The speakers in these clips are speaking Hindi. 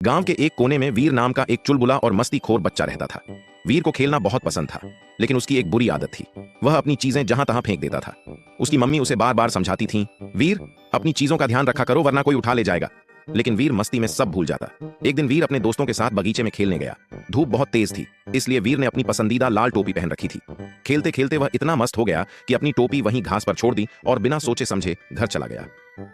गांव के एक कोने में वीर नाम का एक चुलबुला और मस्तीखोर बच्चा रहता था। वीर को खेलना बहुत पसंद था, लेकिन उसकी एक बुरी आदत थी। वह अपनी चीजें जहां तहां फेंक देता था। उसकी मम्मी उसे बार बार समझाती थी, वीर अपनी चीजों का ध्यान रखा करो वरना कोई उठा ले जाएगा। लेकिन वीर मस्ती में सब भूल जाता। एक दिन वीर अपने दोस्तों के साथ बगीचे में खेलने गया। धूप बहुत तेज थी, इसलिए वीर ने अपनी पसंदीदा लाल टोपी पहन रखी थी। खेलते खेलते वह इतना मस्त हो गया कि अपनी टोपी वहीं घास पर छोड़ दी और बिना सोचे समझे घर चला गया।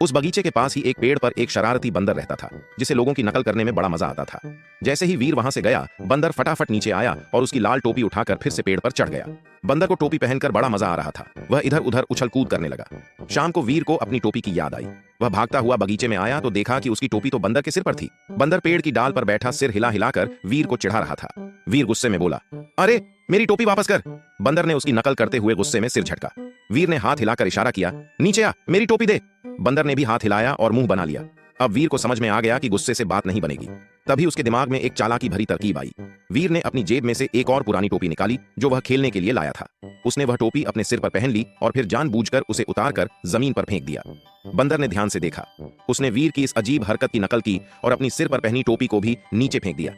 उस बगीचे के पास ही एक पेड़ पर एक शरारती बंदर रहता था, जिसे लोगों की नकल करने में बड़ा मजा आता था। जैसे ही वीर वहां से गया, बंदर फटाफट नीचे आया और उसकी लाल टोपी उठाकर फिर से पेड़ पर चढ़ गया। बंदर को टोपी पहनकर बड़ा मजा आ रहा था। वह इधर उधर उछल कूद करने लगा। शाम को वीर को अपनी टोपी की याद आई। वह भागता हुआ बगीचे में आया तो देखा कि उसकी टोपी तो बंदर के सिर पर थी। बंदर पेड़ की डाल पर बैठा सिर हिला हिलाकर वीर को चिढ़ा रहा था। वीर गुस्से में बोला, अरे मेरी टोपी वापस कर। बंदर ने उसकी नकल करते हुए गुस्से में सिर झटका। वीर ने हाथ हिलाकर इशारा किया, नीचे आ, मेरी टोपी दे। बंदर ने भी हाथ हिलाया और मुंह बना लिया। अब वीर को समझ में आ गया कि गुस्से से बात नहीं बनेगी। तभी उसके दिमाग में एक चालाकी भरी तरकीब आई। वीर ने अपनी जेब में से एक और पुरानी टोपी निकाली जो वह खेलने के लिए लाया था। उसने वह टोपी अपने सिर पर पहन ली और फिर जानबूझकर उसे उतारकर जमीन पर फेंक दिया। बंदर ने ध्यान से देखा। उसने वीर की इस अजीब हरकत की नकल की और अपनी सिर पर पहनी टोपी को भी नीचे फेंक दिया।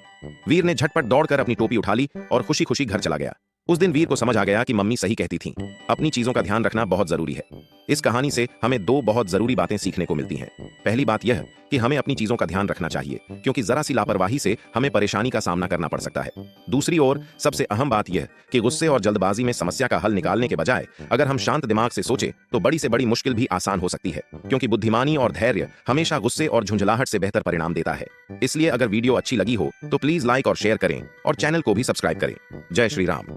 वीर ने झटपट दौड़कर अपनी टोपी उठा ली और खुशी खुशी घर चला गया। उस दिन वीर को समझ आ गया कि मम्मी सही कहती थीं, अपनी चीजों का ध्यान रखना बहुत जरूरी है। इस कहानी से हमें दो बहुत जरूरी बातें सीखने को मिलती हैं। पहली बात यह कि हमें अपनी चीजों का ध्यान रखना चाहिए, क्योंकि जरा सी लापरवाही से हमें परेशानी का सामना करना पड़ सकता है। दूसरी ओर सबसे अहम बात यह कि गुस्से और जल्दबाजी में समस्या का हल निकालने के बजाय अगर हम शांत दिमाग से सोचें तो बड़ी से बड़ी मुश्किल भी आसान हो सकती है, क्योंकि बुद्धिमानी और धैर्य हमेशा गुस्से और झुंझलाहट से बेहतर परिणाम देता है। इसलिए अगर वीडियो अच्छी लगी हो तो प्लीज लाइक और शेयर करें और चैनल को भी सब्सक्राइब करें। जय श्री राम।